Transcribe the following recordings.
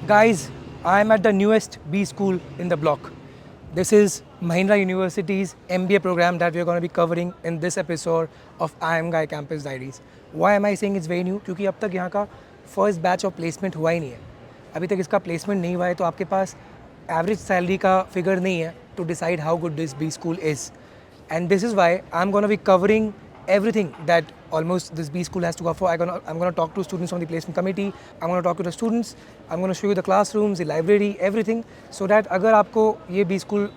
Guys, I am at the newest B school in the block. This is Mahindra University's MBA program that we are going to be covering in this episode of IIM Guy Campus Diaries. Why am I saying it's very new? क्योंकि अब तक यहाँ का first batch of placement हुआ ही नहीं है. अभी तक इसका प्लेसमेंट नहीं हुआ है तो आपके पास एवरेज सैलरी का फिगर नहीं है to decide how good this B school is. And this is why I'm going to be covering everything that almost this B school has to offer. I'm going to talk to students from the placement committee. I'm going to talk to the students. I'm going to show you the classrooms, the library, everything, so that अगर आपको ये B school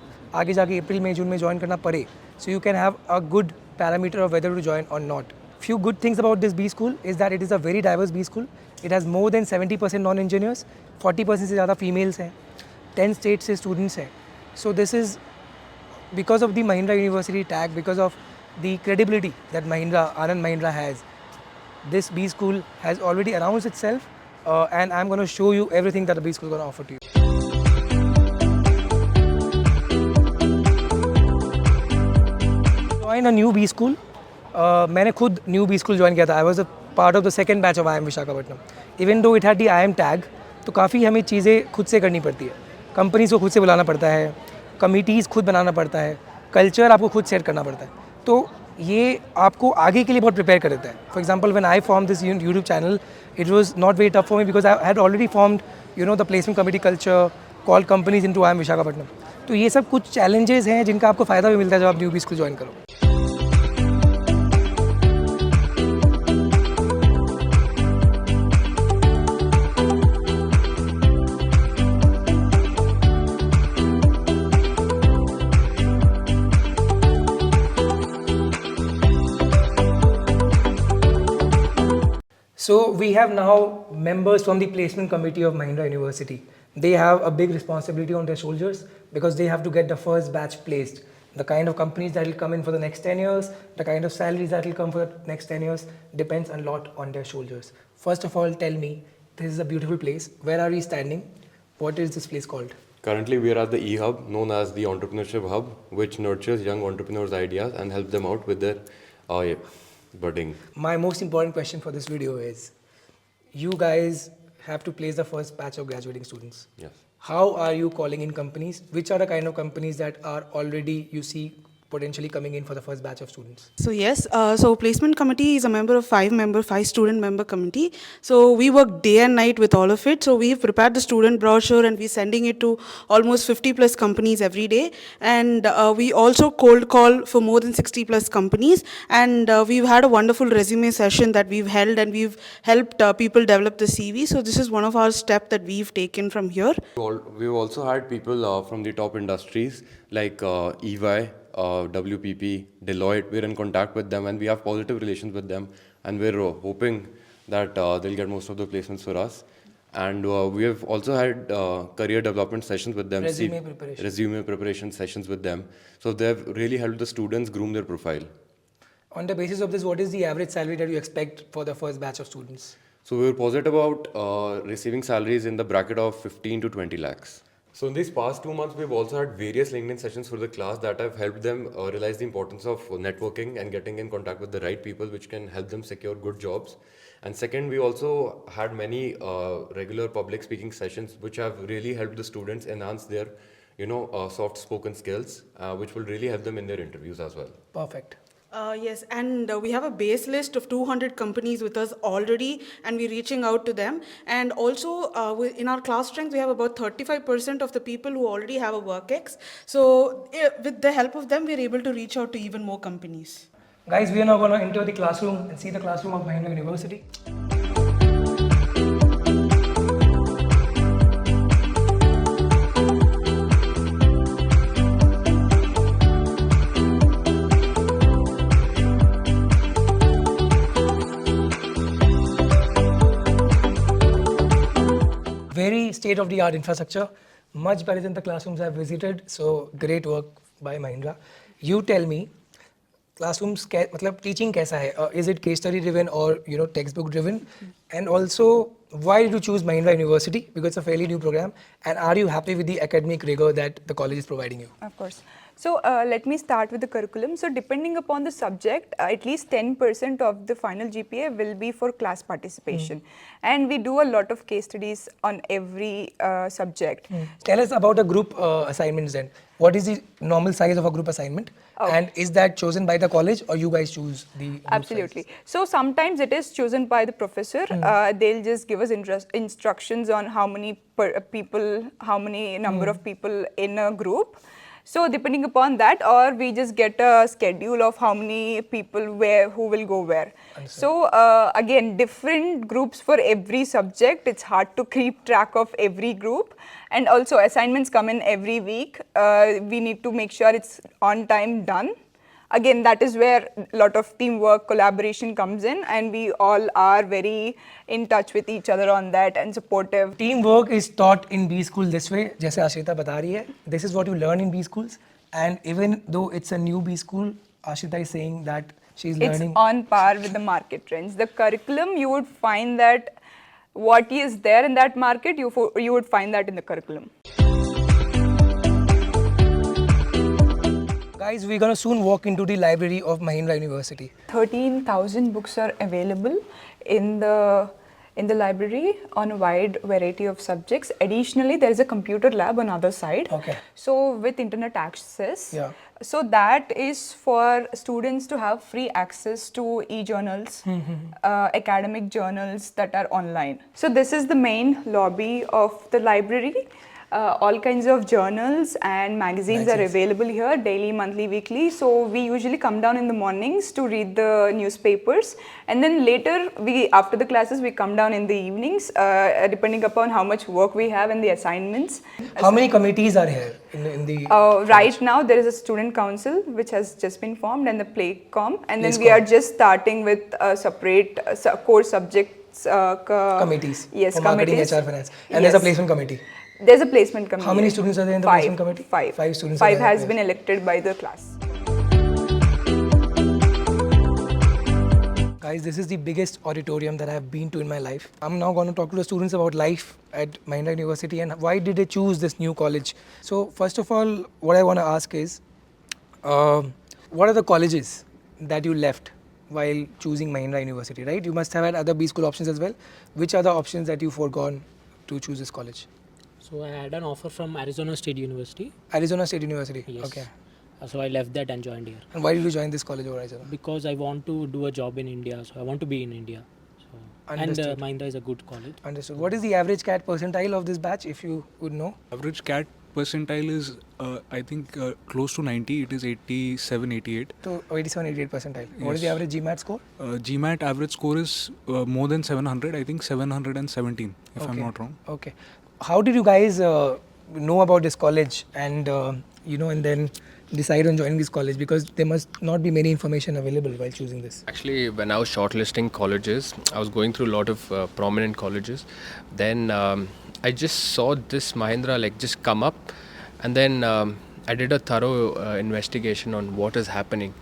आगे जाके अप्रैल में जून में join करना पड़े, so you can have a good parameter of whether to join or not. Few good things about this B school is that it is a very diverse B school. It has more than 70% non-engineers, 40% से ज़्यादा females हैं, 10 states से students हैं. So this is because of the Mahindra University tag, because of the credibility that Anand Mahindra has. This B school has already announced itself, and I'm going to show you everything that the B school is going to offer to you. Join a new B school. मैंने खुद new B school join किया था. I was a part of the second batch of IIM Visakhapatnam. Even though it had the IIM tag, तो काफ़ी हमें चीज़ें खुद से करनी पड़ती है. कंपनीज़ को खुद से बुलाना पड़ता है, कमिटीज़ खुद बनाना पड़ता है, कल्चर आपको खुद सेट करना पड़ता है. तो ये आपको आगे के लिए बहुत प्रिपेयर कर देता है. For example when I form this YouTube channel, it was not very tough for me because I had already formed the placement committee culture, call companies into IIM Visakhapatnam. तो ये सब कुछ चैलेंजेस हैं जिनका आपको फ़ायदा भी मिलता है जब आप न्यू बी स्कूल ज्वाइन करो. So we have now members from the placement committee of Mahindra University. They have a big responsibility on their shoulders because they have to get the first batch placed. The kind of companies that will come in for the next 10 years, the kind of salaries that will come for the next 10 years depends a lot on their shoulders. First of all, tell me, this is a beautiful place. Where are we standing? What is this place called? Currently, we are at the E-Hub, known as the Entrepreneurship Hub, which nurtures young entrepreneurs' ideas and helps them out with their budding. My most important question for this video is, you guys have to place the first batch of graduating students. Yes. How are you calling in companies? Which are the kind of companies that are already, you see, potentially coming in for the first batch of students? So yes, so placement committee is a member of five student member committee. So we work day and night with all of it. So we've prepared the student brochure and we're sending it to almost 50 plus companies every day. And we also cold call for more than 60 plus companies. And we've had a wonderful resume session that we've held and we've helped people develop the CV. So this is one of our steps that we've taken from here. We've also had people from the top industries like EY, WPP, Deloitte. We're in contact with them and we have positive relations with them, and we're hoping that they'll get most of the placements for us. And we have also had career development sessions with them, resume preparation sessions with them. So they've really helped the students groom their profile. On the basis of this, what is the average salary that you expect for the first batch of students? So we were positive about receiving salaries in the bracket of 15 to 20 lakhs. So in these past 2 months, we've also had various LinkedIn sessions for the class that have helped them realize the importance of networking and getting in contact with the right people, which can help them secure good jobs. And second, we also had many regular public speaking sessions, which have really helped the students enhance their, soft spoken skills, which will really help them in their interviews as well. Perfect. Yes, and we have a base list of 200 companies with us already, and we're reaching out to them. And also, in our class strength, we have about 35% of the people who already have a WorkX. So with the help of them, we're able to reach out to even more companies. Guys, we are now going to enter the classroom and see the classroom of Mahindra University. Very state-of-the-art infrastructure, much better than the classrooms I've visited. So great work by Mahindra. You tell me, classrooms मतलब teaching कैसा है? Is it case study driven or textbook driven? And also Why did you choose Mahindra University? Because it's a fairly new program. And are you happy with the academic rigor that the college is providing you? Of course. So let me start with the curriculum. So depending upon the subject, at least 10% of the final GPA will be for class participation. And we do a lot of case studies on every subject. Tell us about the group assignments then. What is the normal size of a group assignment? Okay. And is that chosen by the college or you guys choose the group Absolutely. size? So sometimes it is chosen by the professor. They'll just give us instructions on how many people, how many number of people in a group. So depending upon that, or we just get a schedule of how many people who will go where. So again, different groups for every subject. It's hard to keep track of every group. And also assignments come in every week. We need to make sure it's on time done. Again, that is where a lot of teamwork, collaboration comes in, and we all are very in touch with each other on that and supportive. Teamwork is taught in B school this way, जैसे आश्रिता बता रही है. This is what you learn in B schools. And even though it's a new B school, Ashrita is saying that she's learning. It's on par with the market trends. The curriculum, you would find that what is there in that market, you would find that in the curriculum. Guys, we're going to soon walk into the library of Mahindra University. 13,000 books are available in the library on a wide variety of subjects. Additionally, there is a computer lab on other side. Okay. So with internet access, Yeah. so that is for students to have free access to e-journals, academic journals that are online. So this is the main lobby of the library. All kinds of journals and magazines are available here, daily, monthly, weekly. So we usually come down in the mornings to read the newspapers, and then later, after the classes, we come down in the evenings, depending upon how much work we have and the assignments. How many committees are here in the Right now, there is a student council which has just been formed, and the Playcom, and then we are just starting with separate core subjects committees? Yes, for marketing, committees. HR, finance. And there's a placement committee. There's a placement committee. How many students are there in the placement committee? Five. Five students. Five are there. has been elected by the class. Guys, this is the biggest auditorium that I have been to in my life. I'm now going to talk to the students about life at Mahindra University and why did they choose this new college. So first of all, what I want to ask is, what are the colleges that you left while choosing Mahindra University, right? You must have had other B school options as well. Which are the options that you foregone to choose this college? So I had an offer from Arizona State University. Arizona State University. Yes. Okay. So I left that and joined here And why did you join this college over Arizona? because I want to do a job in India. So I want to be in India. So Understood. and Mahindra is a good college. Understood. What is the average CAT percentile of this batch, if you would know? Average CAT percentile is, I think, close to 90. It is 87, 88. So 87, 88 percentile. What is the Yes. average GMAT score? GMAT average score is more than 700. I think 717, if I'm not wrong. Okay. How did you guys know about this college and and then decide on joining this college, because there must not be many information available while choosing this? Actually, when I was shortlisting colleges, I was going through a lot of prominent colleges. Then I just saw this Mahindra just come up, and then I did a thorough investigation on what is happening,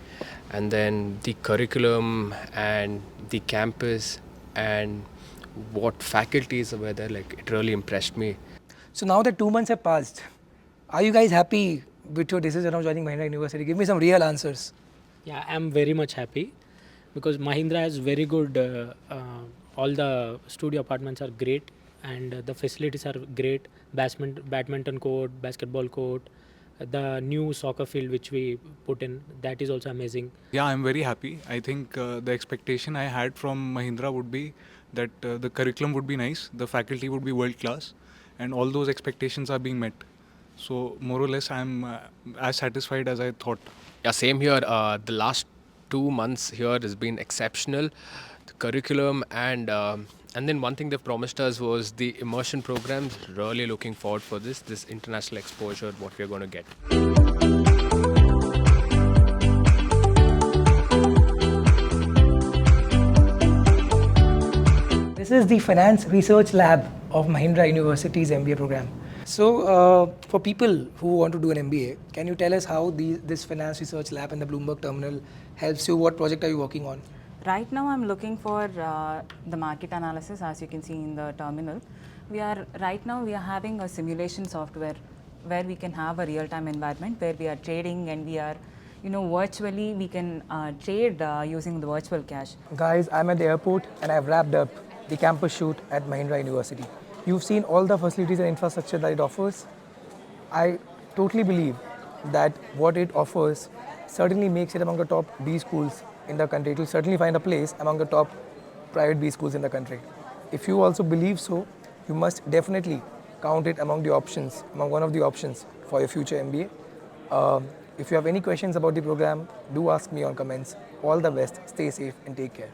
and then the curriculum and the campus and what faculties were there. It really impressed me. So now that 2 months have passed, are you guys happy with your decision of joining Mahindra University? Give me some real answers. Yeah, I'm very much happy because Mahindra has very good, all the studio apartments are great and the facilities are great. Badminton court, basketball court, the new soccer field which we put in, that is also amazing. Yeah, I'm very happy. I think the expectation I had from Mahindra would be that the curriculum would be nice, the faculty would be world class, and all those expectations are being met. So more or less, I'm as satisfied as I thought. Yeah, same here. The last 2 months here has been exceptional. The curriculum and then one thing they promised us was the immersion programs. Really looking forward for this international exposure, what we're going to get. This is the Finance Research Lab of Mahindra University's MBA program. So, for people who want to do an MBA, can you tell us how this Finance Research Lab in the Bloomberg Terminal helps you? What project are you working on? Right now, I'm looking for the market analysis, as you can see in the terminal. Right now we are having a simulation software where we can have a real-time environment where we are trading and we are, virtually we can trade using the virtual cash. Guys, I'm at the airport and I've wrapped up the campus shoot at Mahindra University. You've seen all the facilities and infrastructure that it offers. I totally believe that what it offers certainly makes it among the top B schools in the country. It will certainly find a place among the top private B schools in the country. If you also believe so, you must definitely count it among the options, among one of the options for your future MBA. If you have any questions about the program, do ask me on comments. All the best, stay safe and take care.